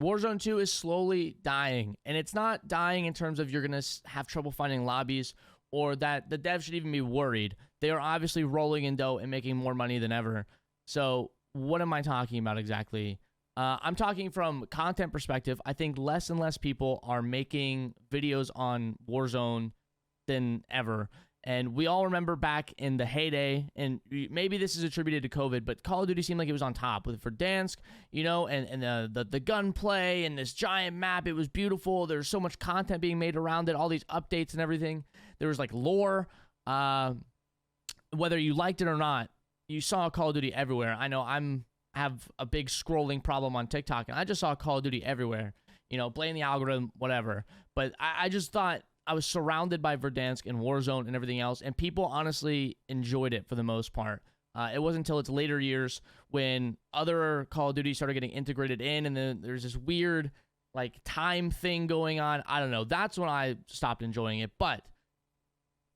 Warzone 2 is slowly dying, and it's not dying in terms of you're going to have trouble finding lobbies or that the devs should even be worried. They are obviously rolling in dough and making more money than ever. So what am I talking about exactly? I'm talking from content perspective. I think less and less people are making videos on Warzone than ever. And we all remember back in the heyday, and maybe this is attributed to COVID, but Call of Duty seemed like it was on top with Verdansk, you know, and the gunplay and this giant map. It was beautiful. There's so much content being made around it, all these updates and everything. There was like lore. Whether you liked it or not, you saw Call of Duty everywhere. I know have a big scrolling problem on TikTok, and I just saw Call of Duty everywhere. You know, blame the algorithm, whatever. But I just thought I was surrounded by Verdansk and Warzone and everything else, and people honestly enjoyed it for the most part. It wasn't until its later years when other Call of Duty started getting integrated in, and then there's this weird like time thing going on. I don't know. That's when I stopped enjoying it.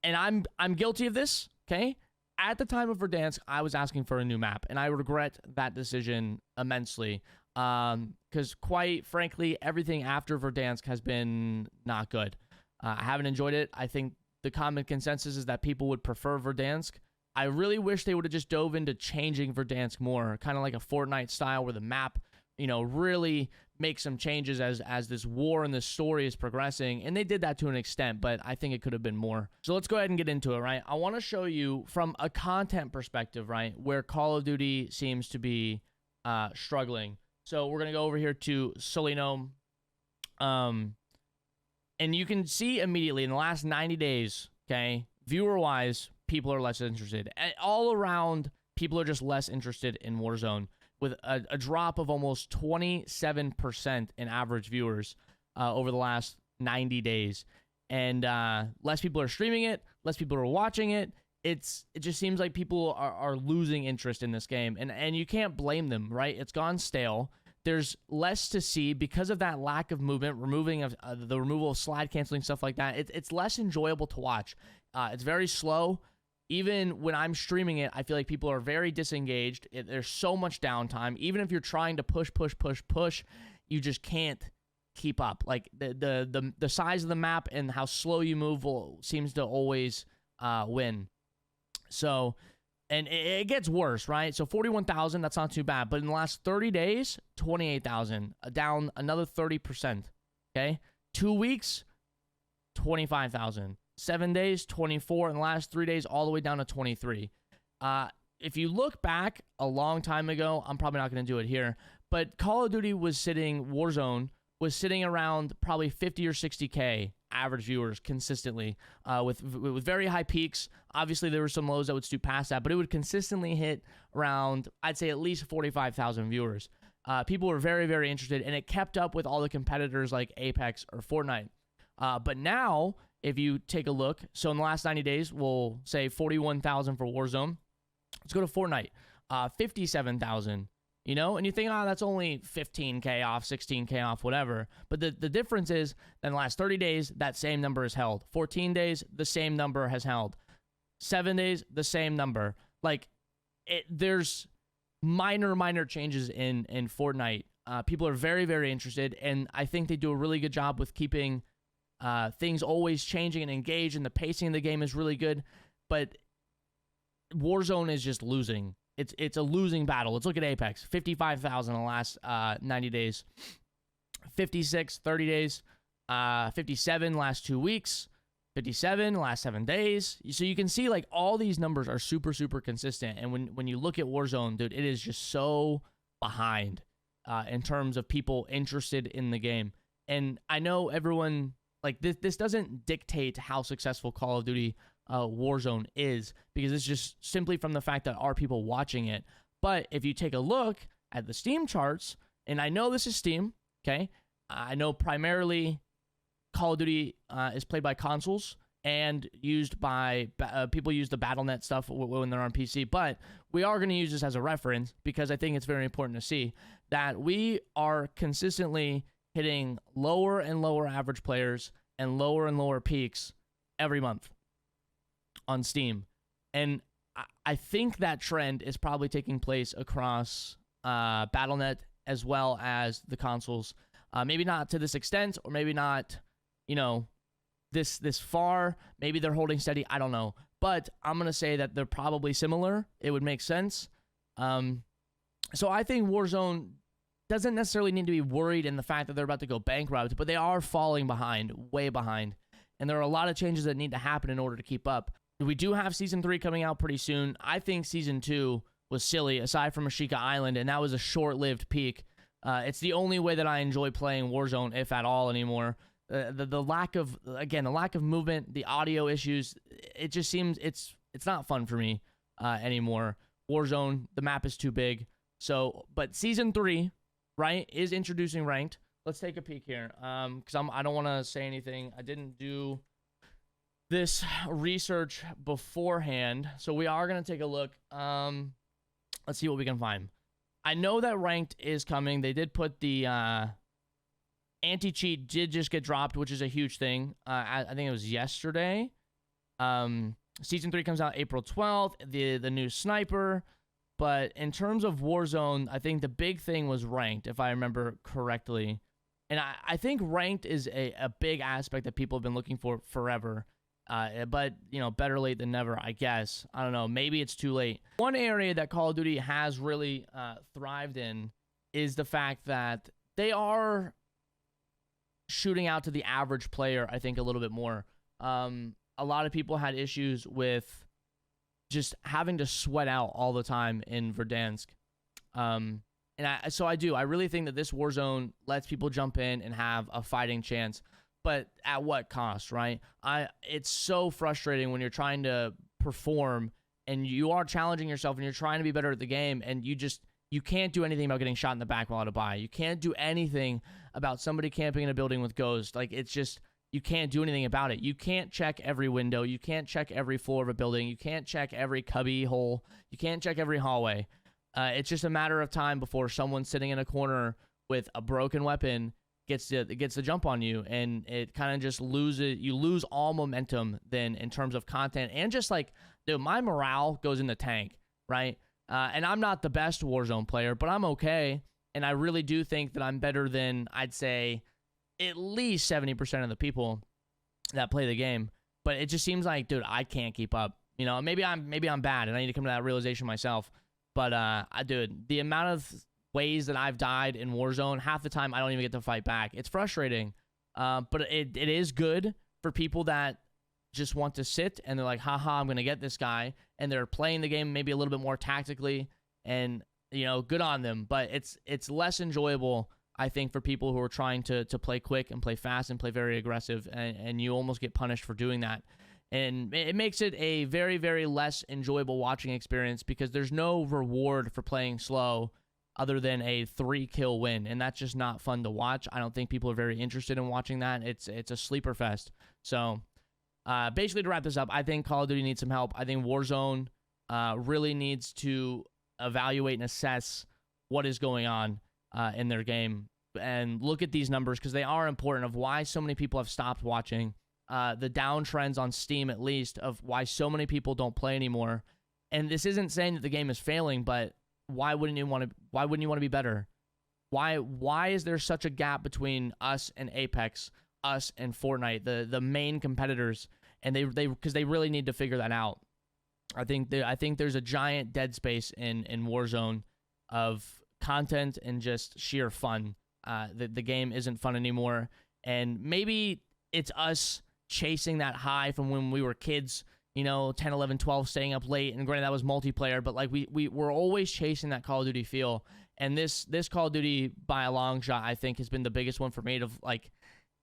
And I'm guilty of this, okay? At the time of Verdansk, I was asking for a new map, and I regret that decision immensely. Because quite frankly, everything after Verdansk has been not good. I haven't enjoyed it. I think the common consensus is that people would prefer Verdansk. I really wish they would have just dove into changing Verdansk more, kind of like a Fortnite style where the map, you know, really makes some changes as this war and this story is progressing. And they did that to an extent, but I think it could have been more. So let's go ahead and get into it, right? I want to show you from a content perspective, right, where Call of Duty seems to be struggling. So we're going to go over here to Solino. And you can see immediately in the last 90 days, okay, viewer-wise, people are less interested. All around, people are just less interested in Warzone, with a drop of almost 27% in average viewers over the last 90 days. And less people are streaming it, less people are watching it. It just seems like people are losing interest in this game. And you can't blame them, right? It's gone stale. There's less to see because of that lack of movement, the removal of slide canceling, stuff like that. It's less enjoyable to watch. It's very slow. Even when I'm streaming it, I feel like people are very disengaged. There's so much downtime. Even if you're trying to push, you just can't keep up. Like the size of the map and how slow you move seems to always win. So. And it gets worse, right? So 41,000, that's not too bad. But in the last 30 days, 28,000, down another 30%. Okay? 2 weeks, 25,000. 7 days, 24. In the last 3 days, all the way down to 23. If you look back a long time ago, I'm probably not going to do it here, but Call of Duty Warzone was sitting around probably 50 or 60K average viewers consistently, with very high peaks. Obviously, there were some lows that would stoop past that, but it would consistently hit around, I'd say, at least 45,000 viewers. People were very, very interested, and it kept up with all the competitors like Apex or Fortnite. But now, if you take a look, so in the last 90 days, we'll say 41,000 for Warzone. Let's go to Fortnite, 57,000. You know, and you think, oh, that's only 15K off, 16K off, whatever. But the difference is, in the last 30 days, that same number is held. 14 days, the same number has held. 7 days, the same number. Like, there's minor changes in Fortnite. People are very, very interested, and I think they do a really good job with keeping things always changing and engaged, and the pacing of the game is really good. But Warzone is just losing. It's a losing battle. Let's look at Apex. 55,000 in the last 90 days. 56, 30 days. 57 last 2 weeks. 57 last 7 days. So you can see like all these numbers are super, super consistent. And when you look at Warzone, dude, it is just so behind in terms of people interested in the game. And I know everyone, like this doesn't dictate how successful Call of Duty Warzone is, because it's just simply from the fact that are people watching it. But if you take a look at the Steam charts, and I know this is Steam, okay? I know primarily Call of Duty is played by consoles and used by people use the Battle.net stuff when they're on PC, but we are going to use this as a reference because I think it's very important to see that we are consistently hitting lower and lower average players and lower peaks every month on Steam. And I think that trend is probably taking place across Battle.net as well as the consoles. Maybe not to this extent, or maybe not, you know, this far. Maybe they're holding steady. I don't know. But I'm going to say that they're probably similar. It would make sense. So I think Warzone doesn't necessarily need to be worried in the fact that they're about to go bankrupt, but they are falling behind, way behind. And there are a lot of changes that need to happen in order to keep up. We do have Season 3 coming out pretty soon. I think Season 2 was silly, aside from Ashika Island, and that was a short-lived peak. It's the only way that I enjoy playing Warzone, if at all, anymore. The lack of, again, the lack of movement, the audio issues, it just seems it's not fun for me anymore. Warzone, the map is too big. So, but Season 3, right, is introducing ranked. Let's take a peek here, because I don't want to say anything. I didn't do this research beforehand, so we are going to take a look. Let's see what we can find. I know that ranked is coming. They did put the anti-cheat did just get dropped, which is a huge thing. I think it was yesterday. Season 3 comes out April 12th, the new sniper. But in terms of Warzone, I think the big thing was ranked, if I remember correctly. And I think ranked is a big aspect that people have been looking for forever. But, you know, better late than never, I guess. I don't know. Maybe it's too late. One area that Call of Duty has really thrived in is the fact that they are shooting out to the average player, I think, a little bit more. A lot of people had issues with just having to sweat out all the time in Verdansk. So I really think that this Warzone lets people jump in and have a fighting chance. But at what cost, right? It's so frustrating when you're trying to perform and you are challenging yourself and you're trying to be better at the game, and you can't do anything about getting shot in the back while at a buy. You can't do anything about somebody camping in a building with Ghost. Like, it's just, you can't do anything about it. You can't check every window. You can't check every floor of a building. You can't check every cubby hole. You can't check every hallway. It's just a matter of time before someone sitting in a corner with a broken weapon gets the jump on you, and it kind of just you lose all momentum then in terms of content, and just like, dude, my morale goes in the tank, right? And I'm not the best Warzone player, but I'm okay, and I really do think that I'm better than, I'd say, at least 70% of the people that play the game. But it just seems like, dude, I can't keep up. You know, maybe I'm bad, and I need to come to that realization myself. But dude, the amount of ways that I've died in Warzone, half the time I don't even get to fight back. It's frustrating. But it is good for people that just want to sit and they're like, haha, I'm going to get this guy. And they're playing the game maybe a little bit more tactically, and, you know, good on them. But it's less enjoyable, I think, for people who are trying to play quick and play fast and play very aggressive. And you almost get punished for doing that. And it makes it a very, very less enjoyable watching experience, because there's no reward for playing slow other than a 3-kill win, and that's just not fun to watch. I don't think people are very interested in watching that. It's a sleeper fest. So basically, to wrap this up, I think Call of Duty needs some help. I think Warzone really needs to evaluate and assess what is going on in their game, and look at these numbers, because they are important, of why so many people have stopped watching. The downtrends on Steam, at least, of why so many people don't play anymore. And this isn't saying that the game is failing, but why wouldn't you want to be better? Why is there such a gap between us and Apex, us and Fortnite, the main competitors? And because they really need to figure that out. I think there's a giant dead space in Warzone of content and just sheer fun. The game isn't fun anymore, and maybe it's us chasing that high from when we were kids, you know, 10, 11, 12, staying up late. And granted, that was multiplayer, but like we're always chasing that Call of Duty feel. And this Call of Duty, by a long shot, I think has been the biggest one for me to, like,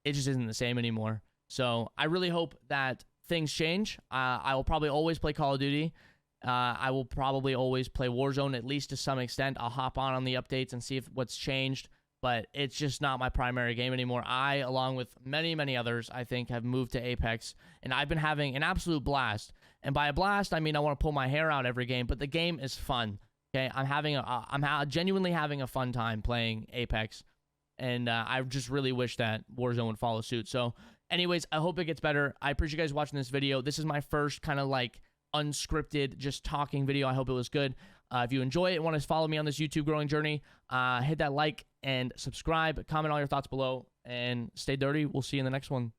it just isn't the same anymore. So I really hope that things change. I will probably always play Call of Duty. I will probably always play Warzone, at least to some extent. I'll hop on the updates and see what's changed. But it's just not my primary game anymore. I, along with many, many others, I think, have moved to Apex, and I've been having an absolute blast. And by a blast, I mean I want to pull my hair out every game, but the game is fun. Okay, I'm genuinely having a fun time playing Apex, and I just really wish that Warzone would follow suit. So, anyways, I hope it gets better. I appreciate you guys watching this video. This is my first kind of like unscripted, just talking video. I hope it was good. If you enjoy it and want to follow me on this YouTube growing journey, hit that like and subscribe. Comment all your thoughts below, and stay dirty. We'll see you in the next one.